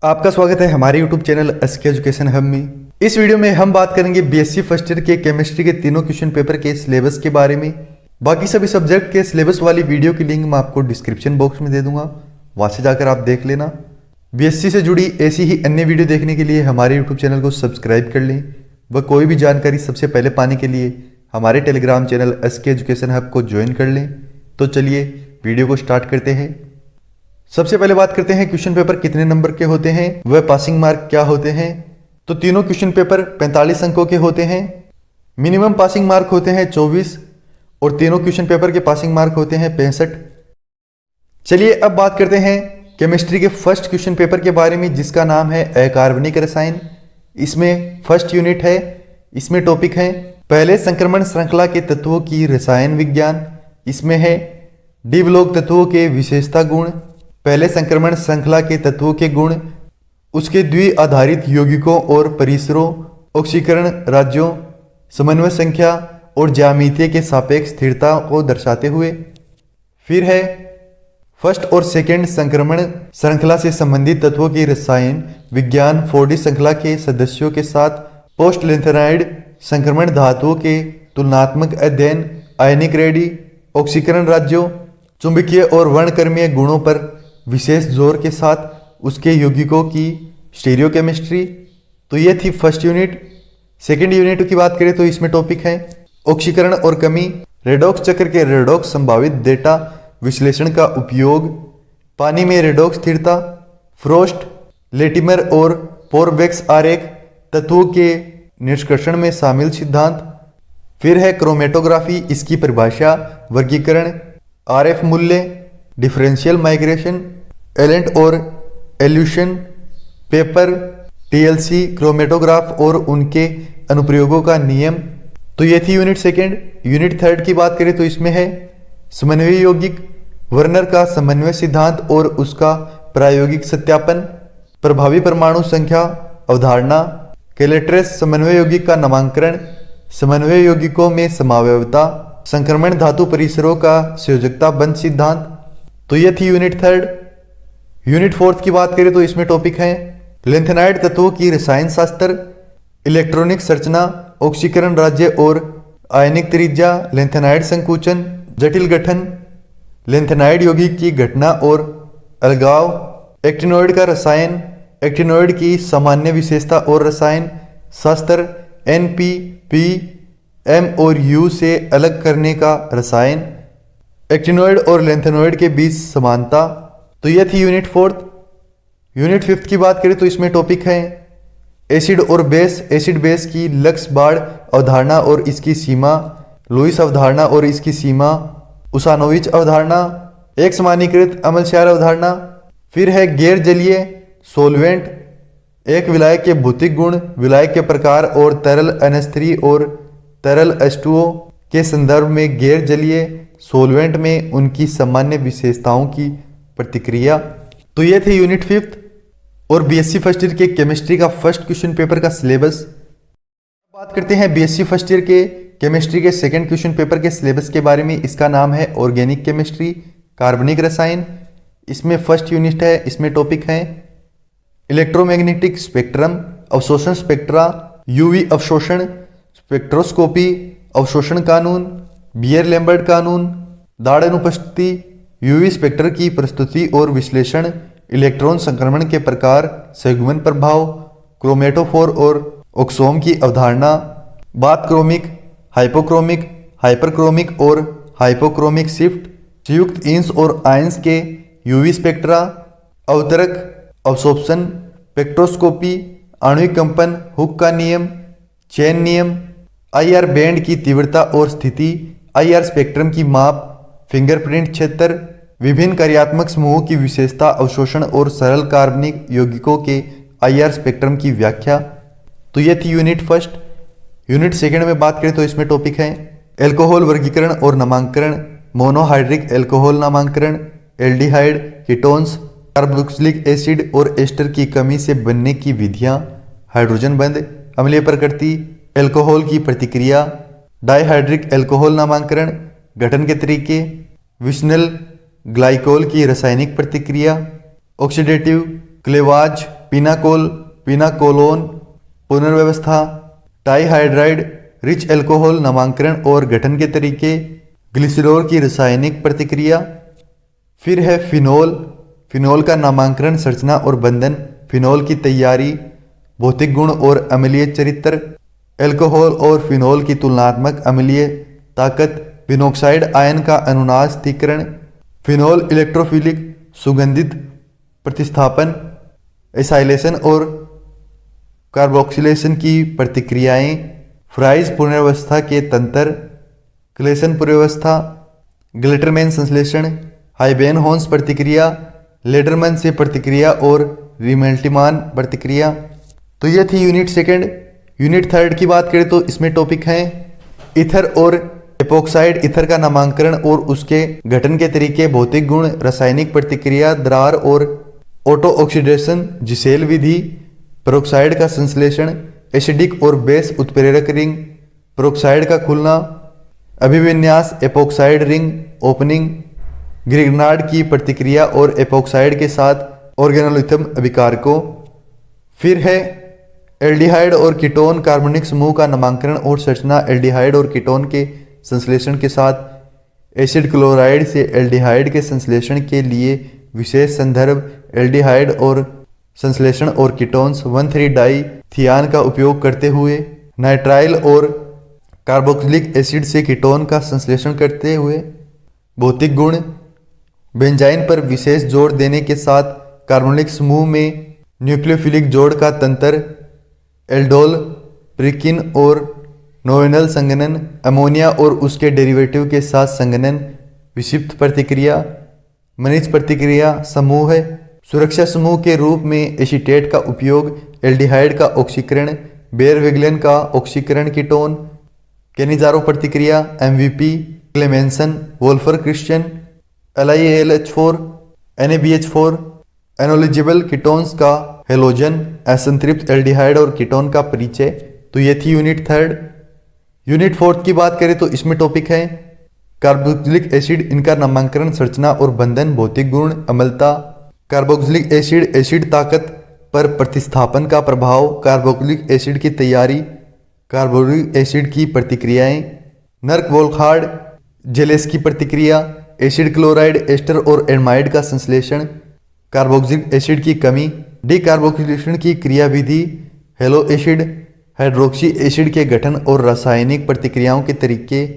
आपका स्वागत है हमारे YouTube channel SK education hub में। इस वीडियो में हम बात करेंगे बीएससी फर्स्ट ईयर के केमिस्ट्री के तीनों क्वेश्चन पेपर के सिलेबस के बारे में। बाकी सभी सब्जेक्ट के सिलेबस वाली वीडियो की लिंक मैं आपको डिस्क्रिप्शन बॉक्स में दे दूंगा, वहां से जाकर आप देख लेना। बीएससी से जुड़ी ऐसी ही अन्य वीडियो देखने के लिए हमारे यूट्यूब चैनल को सब्सक्राइब कर लें व कोई भी जानकारी सबसे पहले पाने के लिए हमारे Telegram channel SK education hub को ज्वाइन कर लें। तो चलिए वीडियो को स्टार्ट करते हैं। सबसे पहले बात करते हैं क्वेश्चन पेपर कितने नंबर के होते हैं, वह पासिंग मार्क क्या होते हैं। तो तीनों क्वेश्चन पेपर 45 अंकों के होते हैं। मिनिमम पासिंग मार्क होते हैं 24 और तीनों क्वेश्चन पेपर के पासिंग मार्क होते हैं 65। चलिए अब बात करते हैं केमिस्ट्री के फर्स्ट क्वेश्चन पेपर के बारे में, जिसका नाम है अकार्बनिक रसायन। इसमें फर्स्ट यूनिट है। इसमें टॉपिक है पहले संक्रमण श्रृंखला के तत्वों की रसायन विज्ञान। इसमें है डी ब्लॉक तत्वों के विशेषता गुण, पहले संक्रमण श्रृंखला के तत्वों के गुण, उसके द्वि आधारित यौगिकों और परिसरों, ऑक्सीकरण राज्यों, समन्वय संख्या और ज्यामितीय के सापेक्ष स्थिरता को दर्शाते हुए। फिर है फर्स्ट और सेकेंड संक्रमण श्रृंखला से संबंधित तत्वों की रसायन विज्ञान 4D श्रृंखला के सदस्यों के साथ पोस्ट लेंथेनाइड संक्रमण धातुओं के तुलनात्मक अध्ययन, आयनिक रेडी, ऑक्सीकरण राज्यों, चुंबकीय और वर्णक्रमीय गुणों पर विशेष जोर के साथ उसके यौगिकों की स्टीरियोकेमिस्ट्री। तो ये थी फर्स्ट यूनिट। सेकेंड यूनिट की बात करें तो इसमें टॉपिक है ऑक्सीकरण और कमी, रेडॉक्स चक्र के रेडॉक्स संभावित डेटा विश्लेषण का उपयोग, पानी में रेडॉक्स स्थिरता, फ्रोस्ट, लेटिमर और पोरबेक्स आरेख, तत्वों के निष्कर्षण में शामिल सिद्धांत। फिर है क्रोमेटोग्राफी, इसकी परिभाषा, वर्गीकरण, आरएफ मूल्य, डिफरेंशियल माइग्रेशन, एलेंट और एल्यूशन, पेपर, टीएलसी, क्रोमेटोग्राफ और उनके अनुप्रयोगों का नियम। तो ये थी यूनिट सेकेंड। यूनिट थर्ड की बात करें तो इसमें है समन्वय यौगिक, वर्नर का समन्वय सिद्धांत और उसका प्रायोगिक सत्यापन, प्रभावी परमाणु संख्या अवधारणा, कैलेट्रेस समन्वय यौगिक का नामकरण, समन्वय यौगिकों में समावयवता, संक्रमण धातु परिसरों का संयोजकता बंध सिद्धांत। तो यह थी यूनिट थर्ड। यूनिट फोर्थ की बात करें तो इसमें टॉपिक है लेंथेनाइड तत्वों की रसायन शास्त्र, इलेक्ट्रॉनिक संरचना, ऑक्सीकरण राज्य और आयनिक त्रिज्या, लेंथेनाइड संकुचन, जटिल गठन, लेंथेनाइड यौगिक की घटना और अलगाव, एक्टिनोइड का रसायन, एक्टिनोइड की सामान्य विशेषता और रसायन शास्त्र, NP, P, M और U से अलग करने का रसायन, एक्टिनोइड और लेंथेनोइड के बीच समानता। तो यह थी यूनिट फोर्थ। यूनिट फिफ्थ की बात करें तो इसमें टॉपिक है एसिड और बेस, एसिड बेस की लक्स बाड़ अवधारणा और इसकी सीमा, लुईस अवधारणा और इसकी सीमा, उसानोविच अवधारणा, एक समानीकृत अम्ल क्षार अवधारणा। फिर है गैर जलीय सोलवेंट, एक विलायक के भौतिक गुण, विलायक के प्रकार और तरल NH3 और तरल H2O के संदर्भ में गैर जलीय सोलवेंट में उनकी सामान्य विशेषताओं की प्रतिक्रिया। तो ये थे यूनिट फिफ्थ और बीएससी फर्स्ट ईयर के केमिस्ट्री का फर्स्ट क्वेश्चन पेपर का सिलेबस। बात करते हैं बीएससी फर्स्ट ईयर के केमिस्ट्री के सेकंड क्वेश्चन पेपर के सिलेबस के बारे में। इसका नाम है ऑर्गेनिक केमिस्ट्री, कार्बनिक रसायन। इसमें फर्स्ट यूनिट है। इसमें टॉपिक है इलेक्ट्रोमैग्नेटिक स्पेक्ट्रम, अवशोषण स्पेक्ट्रा, यूवी अवशोषण, स्पेक्ट्रोस्कोपी, अवशोषण कानून, बियर लैम्बर्ट कानून, दाड़ अनुपस्थिति, यूवी स्पेक्टर की प्रस्तुति और विश्लेषण, इलेक्ट्रॉन संक्रमण के प्रकार, संयुग्मन प्रभाव, क्रोमेटोफोर और ऑक्सोम की अवधारणा, बात क्रोमिक, हाइपोक्रोमिक, हाइपरक्रोमिक और हाइपोक्रोमिक शिफ्ट, संयुक्त इंस और आयंस के यूवी स्पेक्ट्रा, अवतरक, अवशोषण, स्पेक्ट्रोस्कोपी, आणविक कंपन, हुक का नियम, चेन नियम, IR बैंड की तीव्रता और स्थिति, IR स्पेक्ट्रम की माप, फिंगरप्रिंट क्षेत्र, विभिन्न कार्यात्मक समूहों की विशेषता, अवशोषण और सरल कार्बनिक यौगिकों के IR स्पेक्ट्रम की व्याख्या। तो यह थी यूनिट फर्स्ट। यूनिट सेकंड में बात करें तो इसमें टॉपिक है एल्कोहल वर्गीकरण और नामांकन, मोनोहाइड्रिक एल्कोहल नामांकन, एल्डिहाइड, कीटोन्स, कार्बोक्सिलिक एसिड और एस्टर की कमी से बनने की विधियां, हाइड्रोजन बंध, अम्लीय प्रकृति, एल्कोहल की प्रतिक्रिया, डाइहाइड्रिक एल्कोहल नामांकन, गठन के तरीके, विशनल ग्लाइकोल की रासायनिक प्रतिक्रिया, ऑक्सीडेटिव क्लेवाज पिनाकोल, पिनाकोलोन, पुनर्व्यवस्था, डाइहाइड्राइड, रिच एल्कोहल, नामांकन और गठन के तरीके, ग्लिसरॉल की रासायनिक प्रतिक्रिया। फिर है फिनोल, फिनोल का नामांकन, संरचना और बंधन, फिनोल की तैयारी, भौतिक गुण और अम्लीय चरित्र, एल्कोहल और फिनोल की तुलनात्मक अम्लीय ताकत, फिनोक्साइड आयन का अनुनाद स्थिरीकरण, फिनोल इलेक्ट्रोफिलिक सुगंधित प्रतिस्थापन, एसाइलेशन और कार्बोक्सिलेशन की प्रतिक्रियाएं, फ्राइज पुनर्व्यवस्था के तंत्र, क्लेसन पुनर्व्यवस्था, ग्लिटरमैन संश्लेषण, हाइबेन-होन्स प्रतिक्रिया, लेडरमैन से प्रतिक्रिया और रिमेल्टिमान प्रतिक्रिया। तो यह थी यूनिट सेकंड। यूनिट थर्ड की बात करें तो इसमें टॉपिक हैं ईथर और एपोक्साइड, ईथर का नामांकन और उसके गठन के तरीके, भौतिक गुण, रासायनिक प्रतिक्रिया, दरार और ऑटो ऑक्सीडेशन, जिसेल विधि, पेरोक्साइड का संश्लेषण, एसिडिक और बेस उत्प्रेरक रिंग, पेरोक्साइड का खुलना, अभिविन्यास, एपोक्साइड रिंग ओपनिंग, ग्रिग्नार्ड की प्रतिक्रिया और एपोक्साइड के साथ ऑर्गेनोलिथम अभिकारकों। फिर है एल्डिहाइड और कीटोन कार्बनिक समूह का नामांकन और संरचना, एल्डिहाइड और कीटोन के संश्लेषण के साथ एसिड क्लोराइड से एल्डिहाइड के संश्लेषण के लिए विशेष संदर्भ, एल्डिहाइड और संश्लेषण और कीटोन्स 1,3-डाई-थियान का उपयोग करते हुए, नाइट्राइल और कार्बोक्सिलिक एसिड से कीटोन का संश्लेषण करते हुए, भौतिक गुण, बेंजाइन पर विशेष जोर देने के साथ कार्बोनिक समूह में न्यूक्लियोफिलिक जोड़ का तंत्र, एल्डोल, प्रिकिन और नोवेनल संघनन, अमोनिया और उसके डेरिवेटिव के साथ संघनन, विषिप्त प्रतिक्रिया, मनीच प्रतिक्रिया समूह है, सुरक्षा समूह के रूप में एसीटेट का उपयोग, एल्डिहाइड का ऑक्सीकरण, बेयर-विग्लेन का ऑक्सीकरण कीटोन, कैनिजारो प्रतिक्रिया, MVP, Clemmensen, Wolff Kishner, LiAlH4, NaBH4, enolizable ketones का हेलोजन, असंतृप्त एल्डिहाइड और कीटोन का परिचय। तो ये थी यूनिट थर्ड। यूनिट फोर्थ की बात करें तो इसमें टॉपिक है कार्बोक्सिलिक एसिड, इनका नामांकन, संरचना और बंधन, भौतिक गुण, अम्लता, कार्बोक्सिलिक एसिड, एसिड ताकत पर प्रतिस्थापन का प्रभाव, कार्बोक्सिलिक एसिड की तैयारी, कार्बोक्सिलिक एसिड की प्रतिक्रियाएं, नर्क वोल्फहार्ड जेलेस्की प्रतिक्रिया, एसिड क्लोराइड एस्टर और एमाइड का संश्लेषण, कार्बोक्सिलिक एसिड की कमी, डीकार्बोक्सिलेशन की क्रियाविधि, हेलो एसिड, हाइड्रोक्सी एसिड के गठन और रासायनिक प्रतिक्रियाओं के तरीके,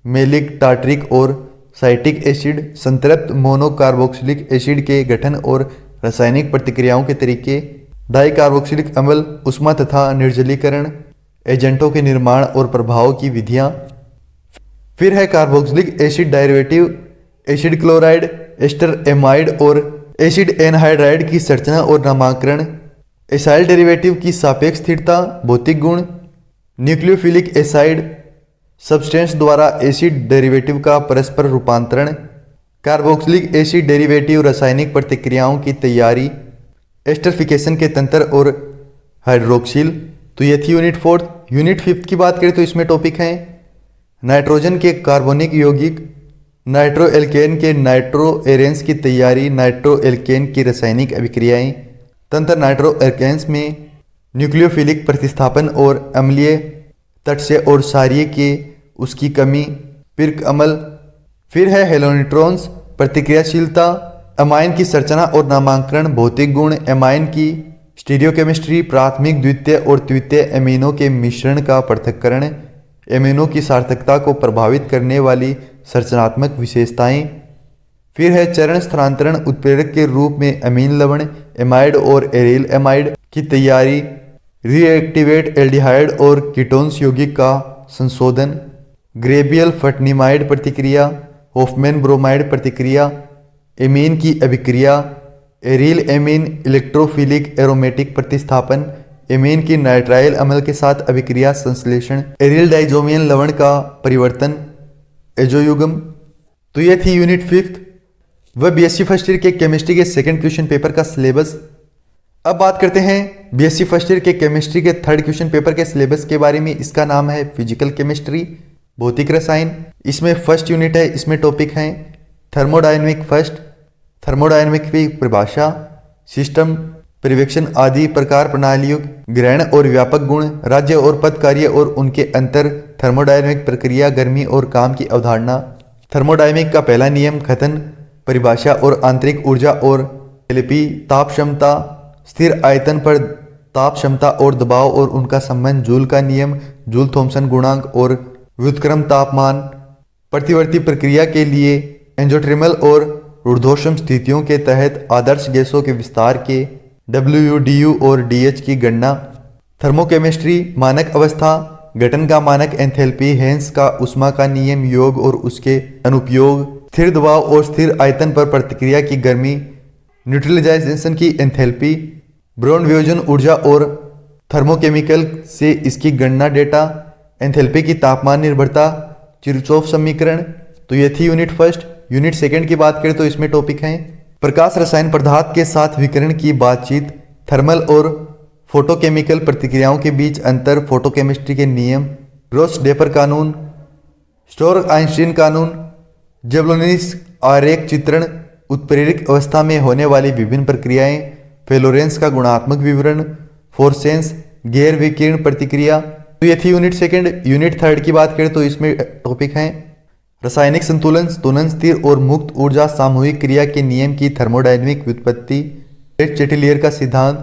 मेलिक, टार्ट्रिक और साइटिक एसिड, संतृप्त मोनोकार्बोक्सिलिक एसिड के गठन और रासायनिक प्रतिक्रियाओं के तरीके, डाइकार्बोक्सिलिक अम्ल, उष्मा तथा निर्जलीकरण एजेंटों के निर्माण और प्रभाव की विधियां। फिर है carboxylic acid derivative, acid chloride, ester amide और एसिड एनहाइड्राइड की संरचना और नामकरण, एसाइल डेरिवेटिव की सापेक्ष स्थिरता, भौतिक गुण, न्यूक्लियोफिलिक एसाइड सब्सटेंस द्वारा एसिड डेरिवेटिव का परस्पर रूपांतरण, कार्बोक्सिलिक एसिड डेरिवेटिव रासायनिक प्रतिक्रियाओं की तैयारी, एस्टरिफिकेशन के तंत्र और हाइड्रोक्सिल। तो ये थी यूनिट फोर्थ। यूनिट फिफ्थ की बात करें तो इसमें टॉपिक हैं नाइट्रोजन के कार्बोनिक यौगिक, नाइट्रो एल्केन के नाइट्रो एरेंस की तैयारी, नाइट्रो एल्केन की रासायनिक अभिक्रियाएं, तंत्र नाइट्रो एल्केन्स में न्यूक्लियोफिलिक प्रतिस्थापन और अम्लीय तटस्थ और क्षारीय के उसकी कमी, पिर्क अम्ल। फिर है हेलोनिट्रॉन्स, प्रतिक्रियाशीलता, अमाइन की संरचना और नामकरण, भौतिक गुण, एमाइन की स्टीरियोकेमिस्ट्री, प्राथमिक, द्वितीय और तृतीय एमिनो के मिश्रण का पृथक्करण, एमिनो की सार्थकता को प्रभावित करने वाली संरचनात्मक विशेषताएं। फिर है चरण स्थानांतरण, उत्प्रेरक के रूप में अमीन लवण, एमाइड और एरिल एमाइड की तैयारी, रीएक्टिवेट एल्डिहाइड और कीटोन्स यौगिक का संशोधन, ग्रेबियल फटनिमाइड प्रतिक्रिया, होफमैन ब्रोमाइड प्रतिक्रिया, एमीन की अभिक्रिया, एरिल एमीन इलेक्ट्रोफिलिक एरोमेटिक प्रतिस्थापन, एमीन की नाइट्राइल अम्ल के साथ अभिक्रिया संश्लेषण, एरिल डाइजोमियन लवण का परिवर्तन, एजोयुग्म। तो ये थी यूनिट फिफ्थ व बीएससी फर्स्ट ईयर के केमिस्ट्री के सेकंड क्वेश्चन पेपर का सिलेबस। अब बात करते हैं बीएससी फर्स्ट ईयर के केमिस्ट्री के थर्ड क्वेश्चन पेपर के सिलेबस के बारे में। इसका नाम है फिजिकल केमिस्ट्री, भौतिक रसायन। इसमें फर्स्ट यूनिट है, इसमें टॉपिक हैं थर्मोडायनेमिक फर्स्ट, थर्मोडायनेमिक की परिभाषा, सिस्टम, पर्यवेक्षण आदि प्रकार प्रणालियों, ग्रहण और व्यापक गुण, राज्य और पद कार्य और उनके अंतर, थर्मोडायनेमिक प्रक्रिया, गर्मी और काम की अवधारणा। थर्मोडायनेमिक का पहला नियम, कथन, परिभाषा और आंतरिक ऊर्जा और एंथैल्पी, ताप क्षमता, स्थिर आयतन पर ताप क्षमता और दबाव और उनका संबंध, जूल का नियम, जूल थॉमसन गुणांक और व्युत्क्रम तापमान, प्रतिवर्ती प्रक्रिया के लिए एंजोथर्मल और ऊर्ध्वोष्म स्थितियों के तहत आदर्श गैसों के विस्तार के WU, DU और DH की गणना। थर्मोकेमिस्ट्री, मानक अवस्था, गठन का मानक, एंथैल्पी, हेंस का ऊष्मा का नियम, योग और उसके अनुप्रयोग, स्थिर दबाव और स्थिर आयतन पर प्रतिक्रिया की गर्मी, न्यूट्रलाइजेशन की एंथैल्पी, ब्रोन वियोजन ऊर्जा और थर्मोकेमिकल से इसकी गणना, डेटा, एंथैल्पी की तापमान निर्भरता, किरचॉफ समीकरण। तो ये थी यूनिट फर्स्ट। यूनिट सेकंड की बात करें तो इसमें टॉपिक हैं प्रकाश रसायन पदार्थ के साथ विकिरण की बातचीत, थर्मल और फोटोकेमिकल प्रतिक्रियाओं के बीच अंतर, फोटोकेमिस्ट्री के नियम, ग्रॉस डेपर कानून, स्टोर आइंस्टीन कानून, जबलोनिस आरेख चित्रण, उत्प्रेरक अवस्था में होने वाली विभिन्न प्रक्रियाएं, फ्लोरेंस का गुणात्मक विवरण, फोर्सेंस, गैर विकिरण प्रतिक्रिया। तो ये थी यूनिट सेकंड। यूनिट थर्ड की बात करें तो इसमें टॉपिक हैं रासायनिक संतुलन, तुलन, स्थिर और मुक्त ऊर्जा सामूहिक क्रिया के नियम की थर्मोडायनेमिक व्युत्पत्ति, चेटिलियर का सिद्धांत,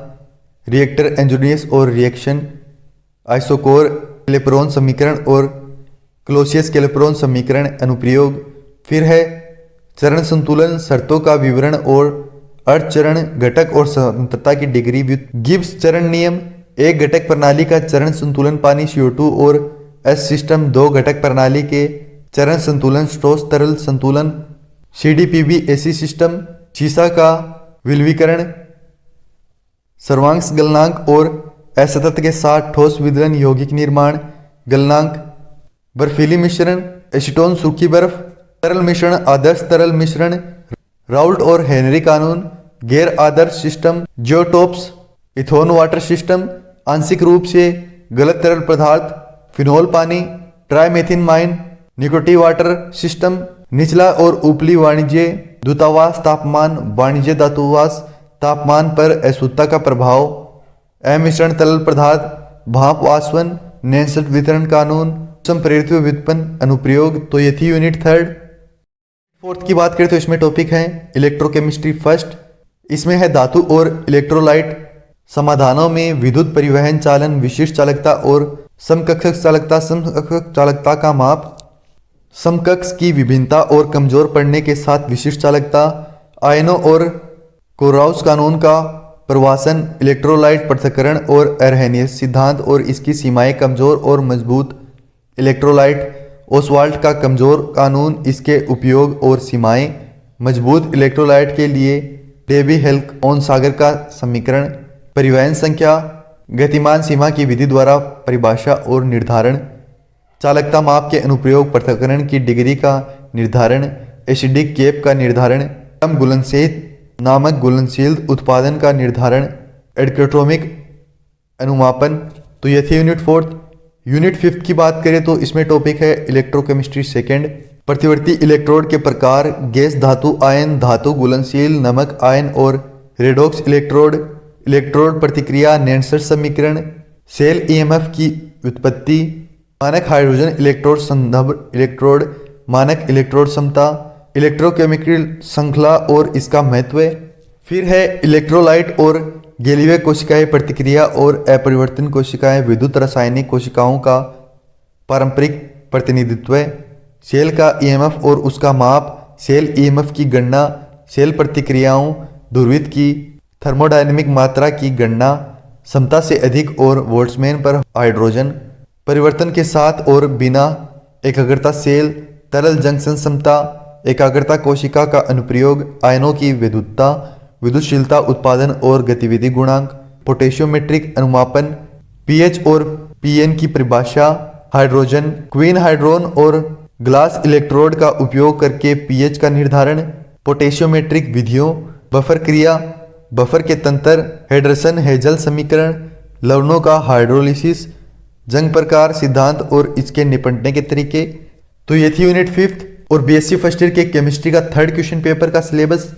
रिएक्टर एंजोनियस और रिएक्शन, आइसोकोर कैलेप्रोन समीकरण और क्लोसियस कैलेप्रोन समीकरण अनुप्रयोग। फिर है चरण संतुलन, शर्तों का विवरण और अर्ध चरण, घटक और स्वतंत्रता की डिग्री, गिब्स चरण नियम, एक घटक प्रणाली का चरण संतुलन, पानी CO2 और S सिस्टम, दो घटक प्रणाली के चरण संतुलन, स्ट्रोस तरल संतुलन, CDPB AC सिस्टम, सीसा का विलवीकरण, सर्वांश गलनांक और असतत के साथ ठोस विदलन यौगिक निर्माण, गलनांक, बर्फीली मिश्रण, एसीटोन सूखी बर्फ, तरल मिश्रण, आदर्श तरल मिश्रण, राउल्ट और हेनरी कानून, गैर आदर्श सिस्टम, जियोटोप्स, इथोन वाटर सिस्टम, आंशिक रूप से गलत तरल पदार्थ, फिनोल पानी, ट्राइमेथिनमाइन, निकोटिन वाटर सिस्टम, निचला और ऊपरी वाणिज्य दूतावास तापमान, वाणिज्य दूतावास तापमान पर अशुद्धता का प्रभाव, अमिश्रण तरल पदार्थ, भाप वाष्पन, नेन्सेट वितरण कानून, संप्रेरित व्युत्पन्न अनुप्रयोग। तो ये थी यूनिट थर्ड। फोर्थ की बात करें तो इसमें टॉपिक है इलेक्ट्रोकेमिस्ट्री फर्स्ट। इसमें है धातु और इलेक्ट्रोलाइट समाधानों में विद्युत परिवहन, चालन, विशिष्ट चालकता और समकक्ष चालकता, समकक्ष चालकता का माप, समकक्ष की विभिन्नता और कमजोर पड़ने के साथ विशिष्ट चालकता, आयनों और कोराउस कानून का प्रवासन, इलेक्ट्रोलाइट पृथक्करण और अर्हेनियस सिद्धांत और इसकी सीमाएं, कमजोर और मजबूत इलेक्ट्रोलाइट, ओसवाल्ट का कमजोर कानून, इसके उपयोग और सीमाएं, मजबूत इलेक्ट्रोलाइट के लिए डेबी हेल्क सागर का समीकरण, परिवहन संख्या, गतिमान सीमा की विधि द्वारा परिभाषा और निर्धारण, चालकता माप के अनुप्रयोग, पृथक्करण की डिग्री का निर्धारण, एसिडिक केप का निर्धारण, कम घुलनशील नामक घुलनशील उत्पादन का निर्धारण, एडक्रोटोमिक अनुमापन। तो यह थी यूनिट फोर्थ। यूनिट फिफ्थ की बात करें तो इसमें टॉपिक है इलेक्ट्रोकेमिस्ट्री सेकेंड, प्रतिवर्ती इलेक्ट्रोड के प्रकार, गैस धातु आयन, धातु घुलनशील नमक आयन और रेडॉक्स इलेक्ट्रोड, इलेक्ट्रोड प्रतिक्रिया, नेन्सेट समीकरण, सेल EMF की व्युत्पत्ति, मानक हाइड्रोजन इलेक्ट्रोड, संदर्भ इलेक्ट्रोड, मानक इलेक्ट्रोड क्षमता, इलेक्ट्रोकेमिकल श्रृंखला और इसका महत्व। फिर है इलेक्ट्रोलाइट और गैलीय कोशिकाएं प्रतिक्रिया और अपरिवर्तन कोशिकाएं, विद्युत रासायनिक कोशिकाओं का पारंपरिक प्रतिनिधित्व, सेल का EMF और उसका माप, सेल EMF की गणना, सेल प्रतिक्रियाओं, ध्रुवित की थर्मोडायनेमिक मात्रा की गणना, क्षमता से अधिक और बोल्ट्जमैन पर हाइड्रोजन, परिवर्तन के साथ और बिना एकाग्रता सेल, तरल जंक्शन क्षमता, एकाग्रता कोशिका का अनुप्रयोग, आयनों की विद्युतता, विद्युतशीलता, उत्पादन और गतिविधि गुणांक, पोटेशियोमेट्रिक अनुमापन, pH और PN की परिभाषा, हाइड्रोजन, क्वीन हाइड्रोन और ग्लास इलेक्ट्रोड का उपयोग करके pH का निर्धारण, पोटेशियोमेट्रिक विधियों, बफर क्रिया, बफर के तंत्र, हेडरसन हेजल समीकरण, लवणों का हाइड्रोलिसिस, जंग प्रकार सिद्धांत और इसके निपटने के तरीके। तो ये थी यूनिट फिफ्थ और BSc फर्स्ट ईयर के केमिस्ट्री का थर्ड क्वेश्चन पेपर का सिलेबस।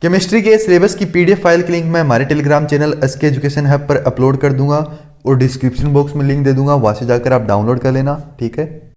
केमिस्ट्री के सिलेबस की पीडीएफ फाइल की लिंक मैं हमारे Telegram channel SK education hub पर अपलोड कर दूंगा और डिस्क्रिप्शन बॉक्स में लिंक दे दूंगा, वहां से जाकर आप डाउनलोड कर लेना। ठीक है।